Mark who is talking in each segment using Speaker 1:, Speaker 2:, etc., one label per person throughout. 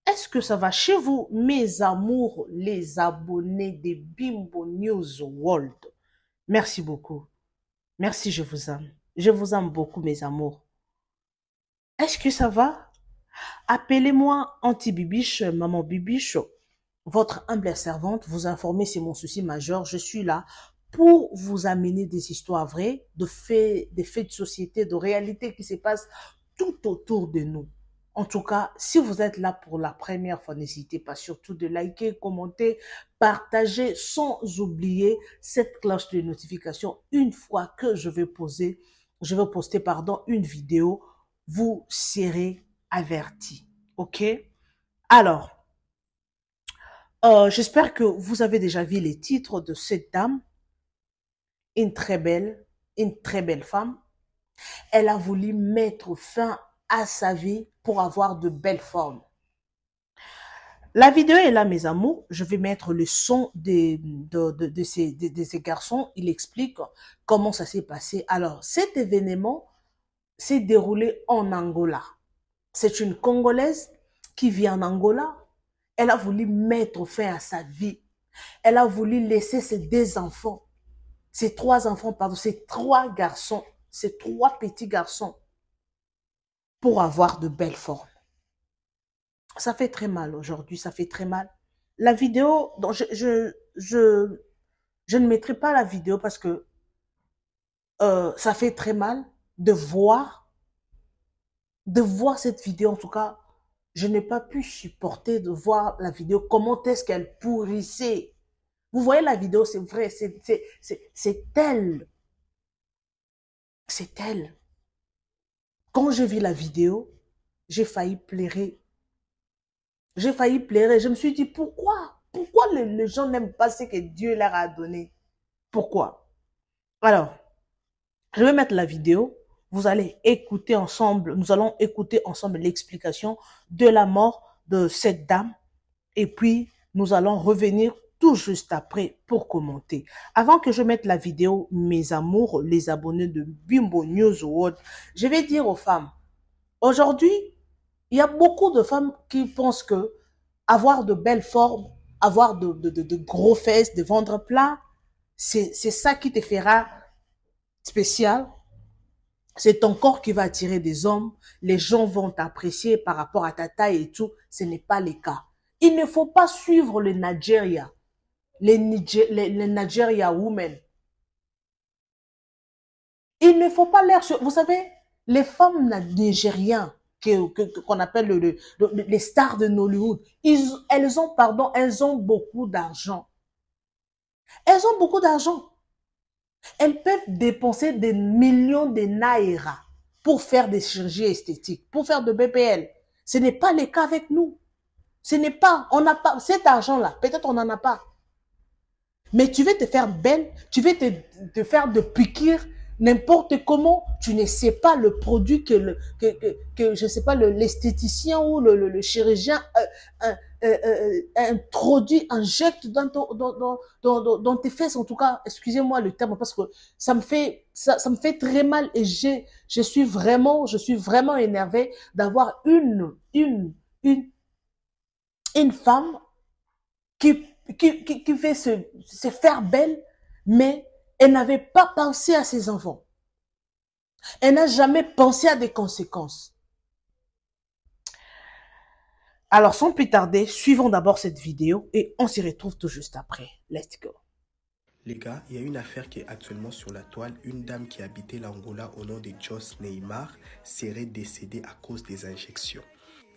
Speaker 1: Est-ce que ça va chez vous, mes amours, les abonnés des Bimbo News World? Merci beaucoup. Merci, je vous aime. Je vous aime beaucoup, mes amours. Est-ce que ça va? Appelez-moi Anti-Bibiche, Maman Bibiche, votre humble servante, vous informer, c'est mon souci majeur. Je suis là pour vous amener des histoires vraies, des faits de société, de réalités qui se passent tout autour de nous. En tout cas, si vous êtes là pour la première fois, n'hésitez pas surtout de liker, commenter, partager, sans oublier cette cloche de notification. Une fois que je vais poster, pardon, une vidéo, vous serez avertis. OK? Alors, j'espère que vous avez déjà vu les titres de cette dame, une très belle femme. Elle a voulu mettre fin à sa vie pour avoir de belles formes. La vidéo est là, mes amours. Je vais mettre le son de ces garçons. Il explique comment ça s'est passé. Alors, cet événement s'est déroulé en Angola. C'est une Congolaise qui vit en Angola. Elle a voulu mettre fin à sa vie. Elle a voulu laisser ses deux enfants, ses trois enfants, pardon, ses trois garçons, ses trois petits garçons, pour avoir de belles formes. Ça fait très mal aujourd'hui, ça fait très mal. La vidéo, donc je ne mettrai pas la vidéo parce que ça fait très mal de voir cette vidéo. En tout cas, je n'ai pas pu supporter de voir la vidéo. Comment est-ce qu'elle pourrissait? Vous voyez la vidéo, c'est vrai, c'est elle. C'est elle. Quand j'ai vu la vidéo, j'ai failli pleurer. J'ai failli pleurer. Je me suis dit, pourquoi? Pourquoi les gens n'aiment pas ce que Dieu leur a donné? Pourquoi? Alors, je vais mettre la vidéo. Vous allez écouter ensemble, nous allons écouter ensemble l'explication de la mort de cette dame. Et puis, nous allons revenir tout juste après pour commenter. Avant que je mette la vidéo, mes amours, les abonnés de Bimbo News World, je vais dire aux femmes, aujourd'hui, il y a beaucoup de femmes qui pensent que avoir de belles formes, avoir de gros fesses, de ventre plat, c'est ça qui te fera spécial. C'est ton corps qui va attirer des hommes. Les gens vont t'apprécier par rapport à ta taille et tout. Ce n'est pas le cas. Il ne faut pas suivre le Nigeria, les Nigeria women. Il ne faut pas l'air... Vous savez, les femmes nigériennes qu'on appelle les stars de Nollywood, elles ont beaucoup d'argent. Elles ont beaucoup d'argent. Elles peuvent dépenser des millions de naira pour faire des chirurgies esthétiques, pour faire de BPL. Ce n'est pas le cas avec nous. Ce n'est pas, on n'a pas cet argent-là. Peut-être on n'en a pas. Mais tu veux te faire belle, tu veux te faire de piqûres, n'importe comment, tu ne sais pas le produit que je sais pas, l'esthéticien ou le chirurgien introduit, injecte dans tes fesses, en tout cas, excusez-moi le terme, parce que ça me fait très mal et je suis vraiment énervée d'avoir une femme qui veut se faire belle, mais elle n'avait pas pensé à ses enfants. Elle n'a jamais pensé à des conséquences. Alors, sans plus tarder, suivons d'abord cette vidéo et on s'y retrouve tout juste après. Let's go.
Speaker 2: Les gars, il y a une affaire qui est actuellement sur la toile. Une dame qui habitait l'Angola au nom de Jos Neymar serait décédée à cause des injections.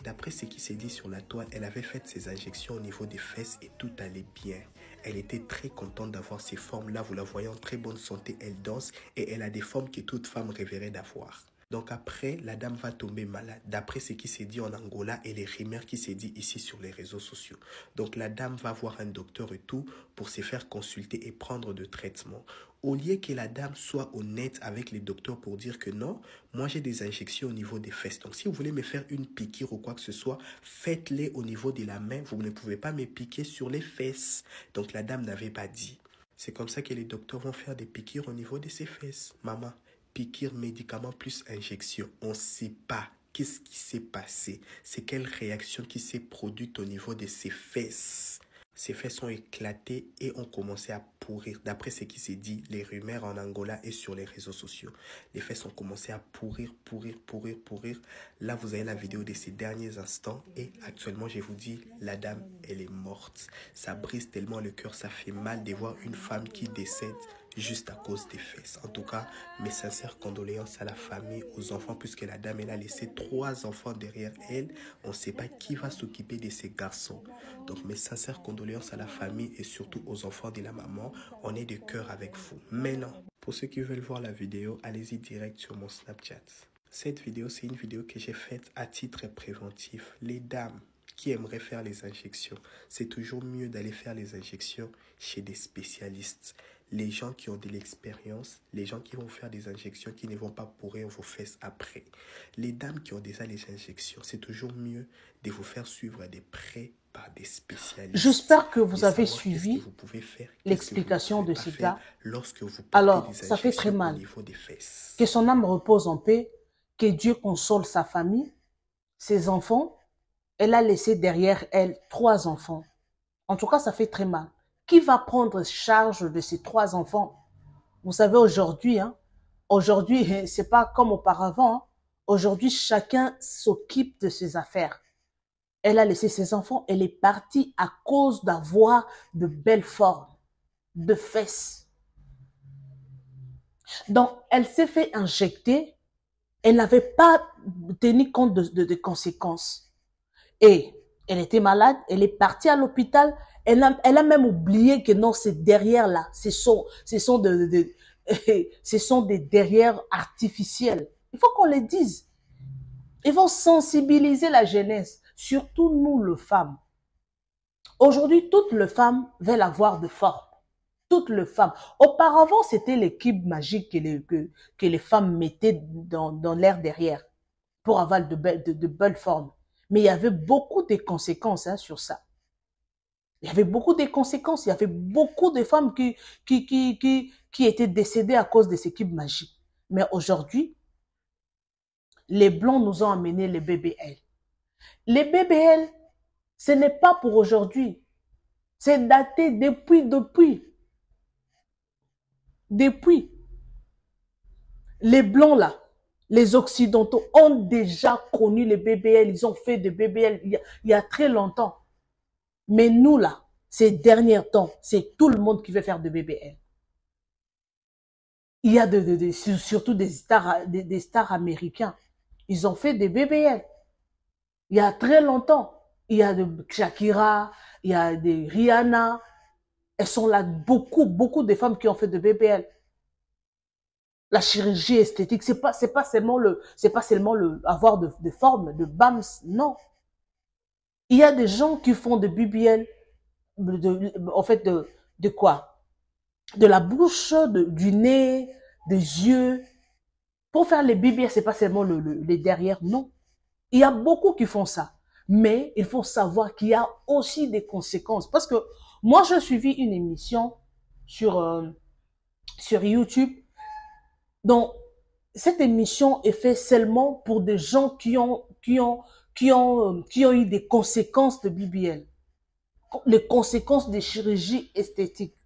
Speaker 2: D'après ce qui s'est dit sur la toile, elle avait fait ses injections au niveau des fesses et tout allait bien. Elle était très contente d'avoir ces formes-là. Vous la voyez en très bonne santé, elle danse et elle a des formes que toute femme rêverait d'avoir. Donc après, la dame va tomber malade, d'après ce qui s'est dit en Angola et les rumeurs qui s'est dit ici sur les réseaux sociaux. Donc la dame va voir un docteur et tout pour se faire consulter et prendre de traitement. Au lieu que la dame soit honnête avec les docteurs pour dire que non, moi j'ai des injections au niveau des fesses. Donc si vous voulez me faire une piqûre ou quoi que ce soit, faites-les au niveau de la main. Vous ne pouvez pas me piquer sur les fesses. Donc la dame n'avait pas dit. C'est comme ça que les docteurs vont faire des piqûres au niveau de ses fesses. Maman, piqûre, médicament plus injection. On ne sait pas qu'est-ce qui s'est passé? C'est quelle réaction qui s'est produite au niveau de ses fesses? Ses fesses ont éclaté et ont commencé à pourrir. D'après ce qui s'est dit, les rumeurs en Angola et sur les réseaux sociaux. Les fesses ont commencé à pourrir. Là, vous avez la vidéo de ces derniers instants. Et actuellement, je vous dis, la dame, elle est morte. Ça brise tellement le cœur, ça fait mal de voir une femme qui décède juste à cause des fesses. En tout cas, mes sincères condoléances à la famille, aux enfants, puisque la dame, elle a laissé 3 enfants derrière elle. On ne sait pas qui va s'occuper de ces garçons. Donc, mes sincères condoléances à la famille et surtout aux enfants de la maman. On est de cœur avec vous. Maintenant, pour ceux qui veulent voir la vidéo, allez-y direct sur mon Snapchat. Cette vidéo, c'est une vidéo que j'ai faite à titre préventif. Les dames qui aimeraient faire les injections, c'est toujours mieux d'aller faire les injections chez des spécialistes. Les gens qui ont de l'expérience, les gens qui vont faire des injections qui ne vont pas pourrir vos fesses après. Les dames qui ont déjà les injections, c'est toujours mieux de vous faire suivre de près par des spécialistes.
Speaker 1: J'espère que vous avez suivi l'explication de ce gars.
Speaker 2: Lorsque vous
Speaker 1: Alors, ça fait très mal. Que son âme repose en paix, que Dieu console sa famille, ses enfants. Elle a laissé derrière elle 3 enfants. En tout cas, ça fait très mal. Qui va prendre charge de ces 3 enfants? Vous savez, aujourd'hui, c'est pas comme auparavant. Hein. Aujourd'hui, chacun s'occupe de ses affaires. Elle a laissé ses enfants. Elle est partie à cause d'avoir de belles formes, de fesses. Donc, elle s'est fait injecter. Elle n'avait pas tenu compte des conséquences. Et elle était malade, elle est partie à l'hôpital, elle a même oublié que non, c'est derrière là, ce sont des derrières artificiels. Il faut qu'on les dise. Il faut sensibiliser la jeunesse, surtout nous les femmes. Aujourd'hui, toutes les femmes veulent avoir de forme. Toutes les femmes. Auparavant, c'était l'équipe magique que les femmes mettaient dans l'air derrière pour avoir de belles formes. Mais il y avait beaucoup de conséquences sur ça. Il y avait beaucoup de conséquences. Il y avait beaucoup de femmes qui étaient décédées à cause de ces équipes magiques. Mais aujourd'hui, les Blancs nous ont amené les BBL. Les BBL, ce n'est pas pour aujourd'hui. C'est daté depuis. Les Blancs, là, les Occidentaux ont déjà connu les BBL. Ils ont fait des BBL il y a très longtemps. Mais nous, là, ces derniers temps, c'est tout le monde qui veut faire des BBL. Il y a surtout des stars américains. Ils ont fait des BBL. Il y a très longtemps. Il y a de Shakira, il y a des Rihanna. Elles sont là, beaucoup de femmes qui ont fait des BBL. La chirurgie esthétique, c'est pas seulement avoir de forme, de BAMS, non. Il y a des gens qui font de BBL, en fait, de quoi? De la bouche, du nez, des yeux. Pour faire les BBL, c'est pas seulement les derrière, non. Il y a beaucoup qui font ça. Mais il faut savoir qu'il y a aussi des conséquences. Parce que moi, j'ai suivi une émission sur YouTube. Donc, cette émission est faite seulement pour des gens qui ont eu des conséquences de BBL. Les conséquences des chirurgies esthétiques.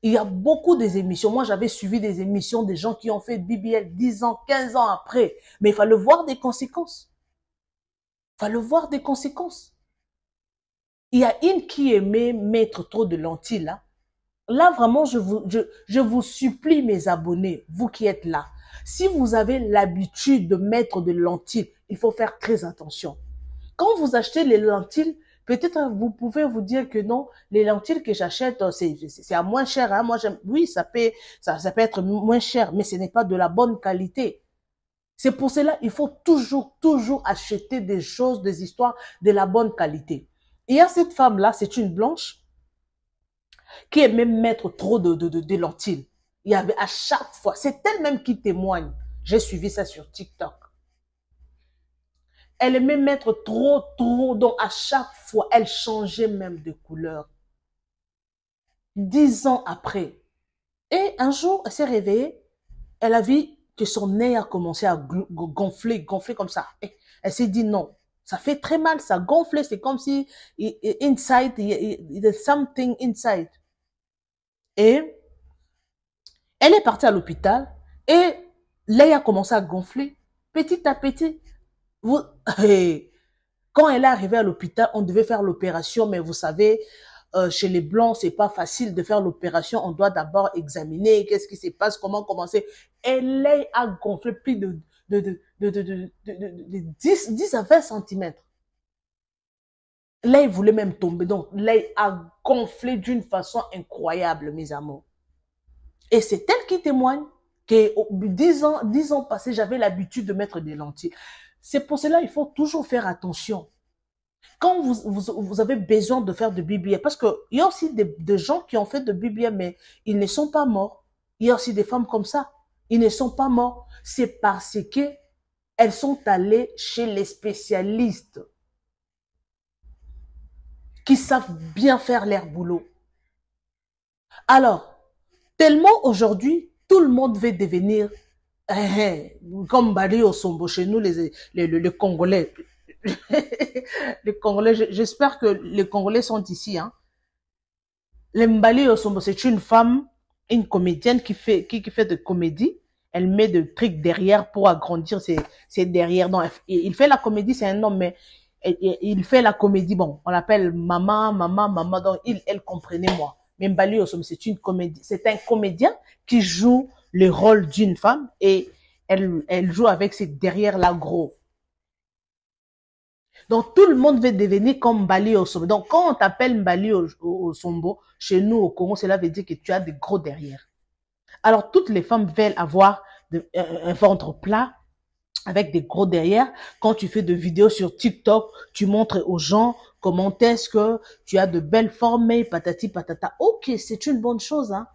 Speaker 1: Il y a beaucoup des émissions. Moi, j'avais suivi des émissions des gens qui ont fait BBL 10 ans, 15 ans après. Mais il fallait voir des conséquences. Il fallait voir des conséquences. Il y a une qui aimait mettre trop de lentilles, là. Là, vraiment, je vous supplie, mes abonnés, vous qui êtes là. Si vous avez l'habitude de mettre de lentilles, il faut faire très attention. Quand vous achetez les lentilles, peut-être vous pouvez vous dire que non, les lentilles que j'achète, c'est à moins cher. Hein. Moi, oui, ça peut être moins cher, mais ce n'est pas de la bonne qualité. C'est pour cela qu'il faut toujours acheter des choses, des histoires de la bonne qualité. Et il y a cette femme-là, c'est une blanche, qui aimait mettre trop de lentilles. Il y avait à chaque fois, c'est elle-même qui témoigne. J'ai suivi ça sur TikTok. Elle aimait mettre trop, donc à chaque fois, elle changeait même de couleur. 10 ans après. Et un jour, elle s'est réveillée, elle a vu que son nez a commencé à gonfler comme ça. Et elle s'est dit non, ça fait très mal, ça gonfle, c'est comme si inside, there's something inside. Et elle est partie à l'hôpital et l'œil a commencé à gonfler petit à petit. Vous, quand elle est arrivée à l'hôpital, on devait faire l'opération, mais vous savez, chez les Blancs, c'est pas facile de faire l'opération. On doit d'abord examiner qu'est-ce qui se passe, comment commencer. Et l'œil a gonflé plus de 10 à 20 centimètres. L'œil voulait même tomber. Donc, l'œil a gonflé d'une façon incroyable, mes amours. Et c'est elle qui témoigne que 10 ans passés, j'avais l'habitude de mettre des lentilles. C'est pour cela qu'il faut toujours faire attention. Quand vous avez besoin de faire de BBL, parce qu'il y a aussi des gens qui ont fait de BBL, mais ils ne sont pas morts. Il y a aussi des femmes comme ça. Ils ne sont pas morts. C'est parce que elles sont allées chez les spécialistes qui savent bien faire leur boulot. Alors, tellement aujourd'hui, tout le monde veut devenir comme Bali Osombo chez nous, les Congolais. Les Congolais, j'espère que les Congolais sont ici. Hein. Les Mbali Osombo, c'est une femme, une comédienne qui fait de comédie. Elle met des trucs derrière pour agrandir ses derrière. Non, il fait la comédie, c'est un homme, mais il fait la comédie. Bon, on l'appelle maman. Donc, elle comprenait moi. Mais Mbali Osombo, c'est une comédie. C'est un comédien qui joue le rôle d'une femme et elle joue avec ses derrière là gros. Donc, tout le monde veut devenir comme Mbali Osombo. Donc, quand on t'appelle Mbali Osombo, chez nous au Congo, cela veut dire que tu as des gros derrière. Alors, toutes les femmes veulent avoir un ventre plat avec des gros derrière. Quand tu fais des vidéos sur TikTok, tu montres aux gens comment est-ce que tu as de belles formes, patati patata. Ok, c'est une bonne chose, hein.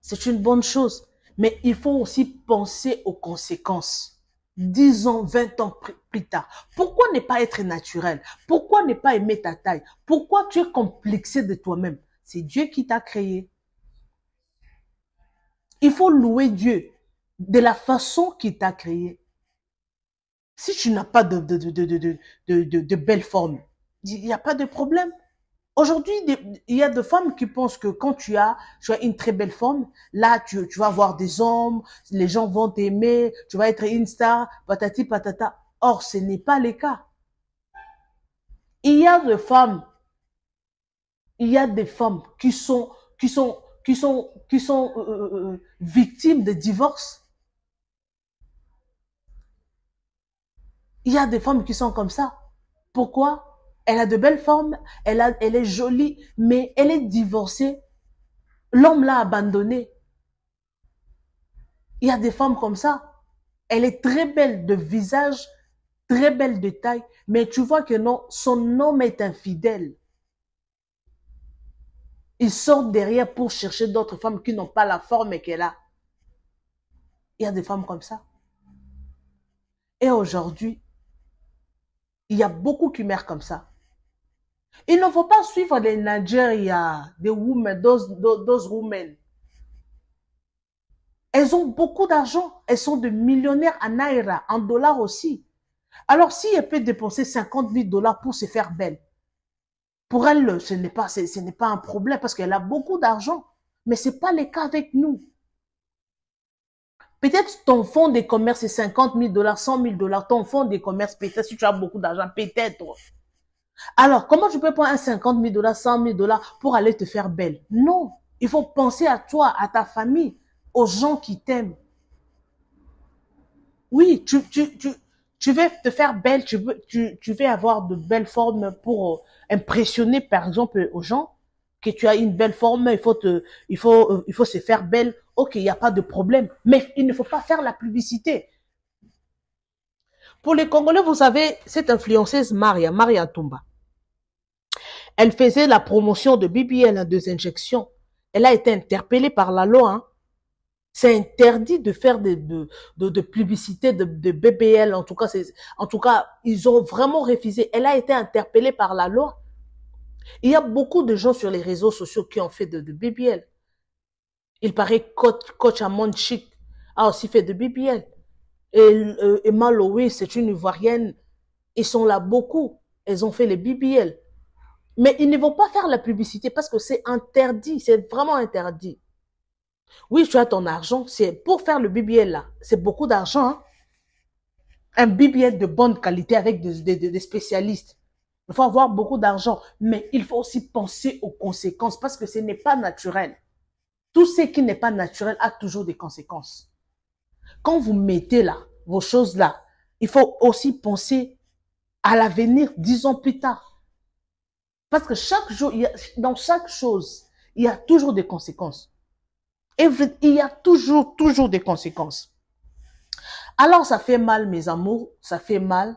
Speaker 1: C'est une bonne chose. Mais il faut aussi penser aux conséquences. 10 ans, 20 ans plus tard. Pourquoi ne pas être naturel? Pourquoi ne pas aimer ta taille? Pourquoi tu es complexé de toi-même? C'est Dieu qui t'a créé. Il faut louer Dieu de la façon qu'il t'a créé. Si tu n'as pas de belle forme, il n'y a pas de problème. Aujourd'hui, il y a des femmes qui pensent que quand tu as une très belle forme, là, tu vas avoir des hommes, les gens vont t'aimer, tu vas être une star, patati patata. Or, ce n'est pas le cas. Il y a des femmes qui sont victimes de divorce. Il y a des femmes qui sont comme ça. Pourquoi? Elle a de belles formes, elle est jolie, mais elle est divorcée. L'homme l'a abandonnée. Il y a des femmes comme ça. Elle est très belle de visage, très belle de taille, mais tu vois que non, son homme est infidèle. Il sort derrière pour chercher d'autres femmes qui n'ont pas la forme qu'elle a. Il y a des femmes comme ça. Et aujourd'hui, il y a beaucoup qui meurent comme ça. Il ne faut pas suivre les Nigeria, des women, those women. Elles ont beaucoup d'argent. Elles sont de millionnaires en naira, en dollars aussi. Alors, si elle peut dépenser 50 000 dollars pour se faire belle, pour elle, ce n'est pas un problème parce qu'elle a beaucoup d'argent. Mais ce n'est pas le cas avec nous. Peut-être ton fonds de commerce est 50 000 dollars, 100 000 dollars. Ton fonds de commerce, peut-être si tu as beaucoup d'argent, peut-être. Alors, comment tu peux prendre un 50 000 dollars, 100 000 dollars pour aller te faire belle? Non. Il faut penser à toi, à ta famille, aux gens qui t'aiment. Oui, tu veux te faire belle, tu veux avoir de belles formes pour impressionner, par exemple, aux gens que tu as une belle forme, il faut se faire belle. Ok, il n'y a pas de problème. Mais il ne faut pas faire la publicité. Pour les Congolais, vous savez, cette influenceuse Maria Toumba, elle faisait la promotion de BBL à 2 injections. Elle a été interpellée par la loi. Hein. C'est interdit de faire de publicité de BBL. En tout cas, ils ont vraiment refusé. Elle a été interpellée par la loi. Il y a beaucoup de gens sur les réseaux sociaux qui ont fait de BBL. Il paraît coach Amon Chic a aussi fait de BBL. Emma Lowe, c'est une Ivoirienne. Ils sont là beaucoup. Elles ont fait les BBL. Mais ils ne vont pas faire la publicité parce que c'est interdit. C'est vraiment interdit. Oui, tu as ton argent. C'est pour faire le BBL là. C'est beaucoup d'argent. Hein? Un BBL de bonne qualité avec des spécialistes. Il faut avoir beaucoup d'argent. Mais il faut aussi penser aux conséquences parce que ce n'est pas naturel. Tout ce qui n'est pas naturel a toujours des conséquences. Quand vous mettez là, vos choses là, il faut aussi penser à l'avenir 10 ans plus tard. Parce que chaque jour, dans chaque chose, il y a toujours des conséquences. Et il y a toujours des conséquences. Alors, ça fait mal, mes amours, ça fait mal.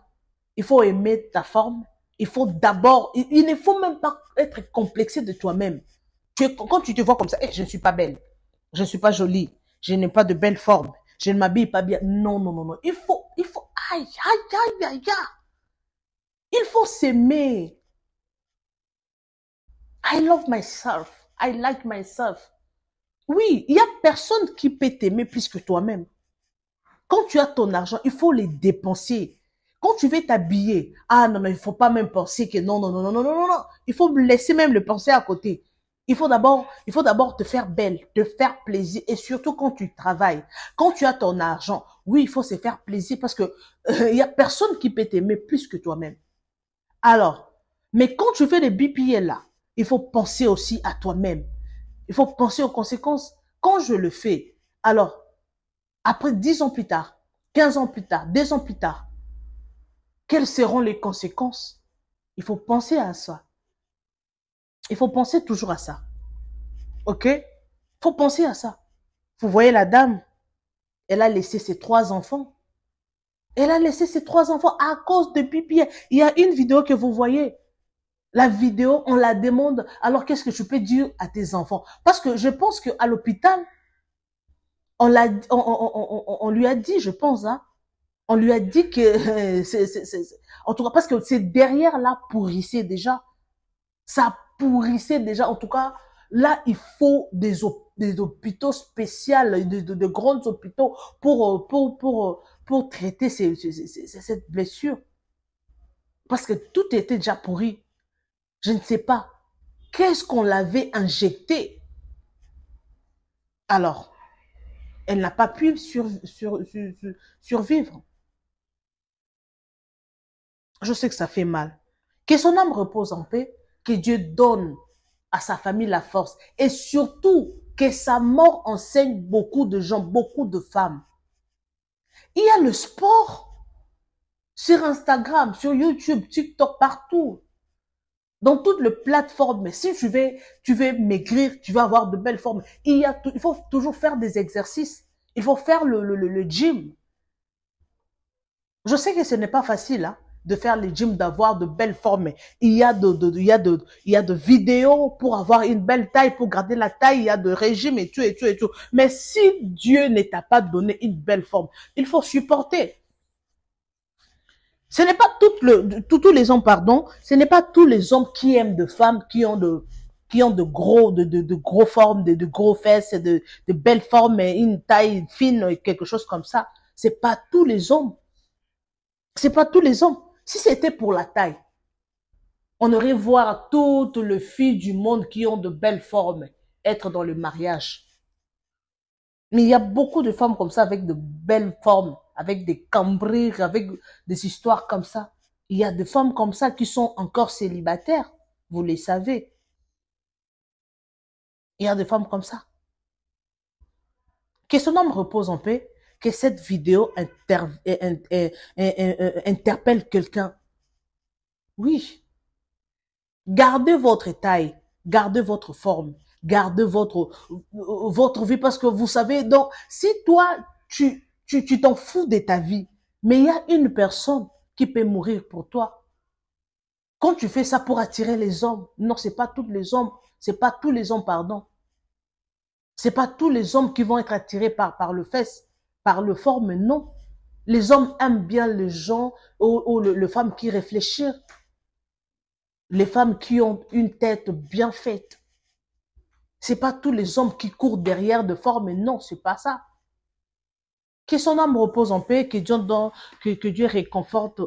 Speaker 1: Il faut aimer ta forme. Il faut d'abord, il ne faut même pas être complexé de toi-même. Quand tu te vois comme ça, je ne suis pas belle, je ne suis pas jolie, je n'ai pas de belle forme, je ne m'habille pas bien. Non, non, non, non. Il faut, aïe, aïe, aïe, aïe, aïe. Il faut s'aimer. I love myself. I like myself. Oui, il y a personne qui peut t'aimer plus que toi-même. Quand tu as ton argent, il faut les dépenser. Quand tu veux t'habiller, ah non, mais il faut pas même penser que non, non, non, non, non, non, non. Il faut laisser même le penser à côté. Il faut d'abord te faire belle, te faire plaisir et surtout quand tu travailles, quand tu as ton argent, oui, il faut se faire plaisir parce que il y a personne qui peut t'aimer plus que toi-même. Alors, mais quand tu fais des BPL là, il faut penser aussi à toi-même. Il faut penser aux conséquences. Quand je le fais, alors, après 10 ans plus tard, 15 ans plus tard, 2 ans plus tard, quelles seront les conséquences? Il faut penser à ça. Il faut penser toujours à ça. OK? Il faut penser à ça. Vous voyez la dame, elle a laissé ses 3 enfants. Elle a laissé ses 3 enfants à cause de pipi. Il y a une vidéo que vous voyez. La vidéo, on la demande. Alors, qu'est-ce que tu peux dire à tes enfants? Parce que je pense qu'à l'hôpital, on lui a dit, je pense, hein, on lui a dit que, en tout cas, parce que c'est derrière là pourrissait déjà. Ça pourrissait déjà. En tout cas, là, il faut des hôpitaux spéciaux, de grands hôpitaux pour traiter cette blessure. Parce que tout était déjà pourri. Je ne sais pas. Qu'est-ce qu'on l'avait injecté? Alors, elle n'a pas pu survivre. Je sais que ça fait mal. Que son âme repose en paix, que Dieu donne à sa famille la force et surtout que sa mort enseigne beaucoup de gens, beaucoup de femmes. Il y a le sport sur Instagram, sur YouTube, TikTok, partout. Dans toutes les plateformes, mais si tu veux maigrir, tu veux avoir de belles formes, il faut toujours faire des exercices. Il faut faire le gym. Je sais que ce n'est pas facile, hein, de faire le gym, d'avoir de belles formes. Il y a de vidéos pour avoir une belle taille, pour garder la taille, il y a de régimes et tout, et tout, et tout. Mais si Dieu ne t'a pas donné une belle forme, il faut supporter. Ce n'est pas tous les hommes, pardon, ce n'est pas tous les hommes qui aiment de femmes qui ont de gros formes, de gros fesses, de belles formes, et une taille fine, quelque chose comme ça. C'est pas tous les hommes. C'est pas tous les hommes. Si c'était pour la taille, on aurait voir toutes les filles du monde qui ont de belles formes être dans le mariage. Mais il y a beaucoup de femmes comme ça avec de belles formes, avec des cambrures, avec des histoires comme ça. Il y a des femmes comme ça qui sont encore célibataires, vous les savez. Il y a des femmes comme ça. Que son âme repose en paix, que cette vidéo interpelle quelqu'un. Oui. Gardez votre taille, gardez votre forme, gardez votre vie parce que vous savez, donc, si toi, tu t'en fous de ta vie, mais il y a une personne qui peut mourir pour toi. Quand tu fais ça pour attirer les hommes, non, c'est pas tous les hommes, c'est pas tous les hommes, pardon. C'est pas tous les hommes qui vont être attirés par le fesse, par le forme, non. Les hommes aiment bien les gens ou les femmes qui réfléchissent. Les femmes qui ont une tête bien faite. C'est pas tous les hommes qui courent derrière de forme, non, c'est pas ça. Que son âme repose en paix, que Dieu réconforte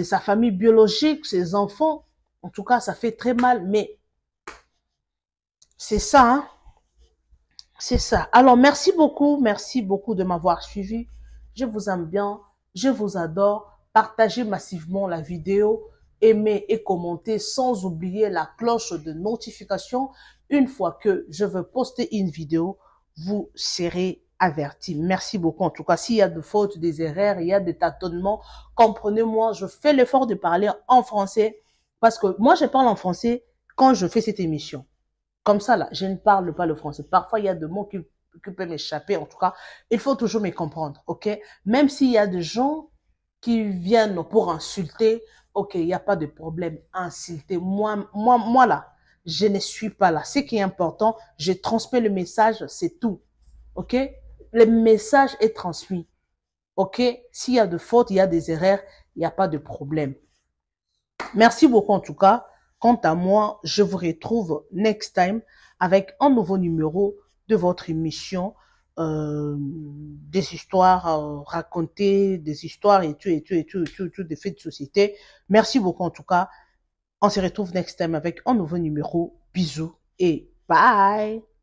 Speaker 1: sa famille biologique, ses enfants. En tout cas, ça fait très mal, mais c'est ça, hein. C'est ça. Alors, merci beaucoup de m'avoir suivi. Je vous aime bien, je vous adore. Partagez massivement la vidéo, aimez et commentez sans oublier la cloche de notification. Une fois que je veux poster une vidéo, vous serez averti. Merci beaucoup. En tout cas, s'il y a des fautes, des erreurs, il y a des tâtonnements, comprenez-moi, je fais l'effort de parler en français parce que moi, je parle en français quand je fais cette émission. Comme ça, là, je ne parle pas le français. Parfois, il y a des mots qui peuvent m'échapper. En tout cas, il faut toujours me comprendre, ok? Même s'il y a des gens qui viennent pour insulter, ok, il n'y a pas de problème. Insulter. Moi, là, je ne suis pas là. Ce qui est important, je transmets le message, c'est tout, ok? Le message est transmis, ok? S'il y a de fautes, il y a des erreurs, il n'y a pas de problème. Merci beaucoup en tout cas. Quant à moi, je vous retrouve next time avec un nouveau numéro de votre émission, des histoires racontées, des histoires et tout, des faits de société. Merci beaucoup en tout cas. On se retrouve next time avec un nouveau numéro. Bisous et bye!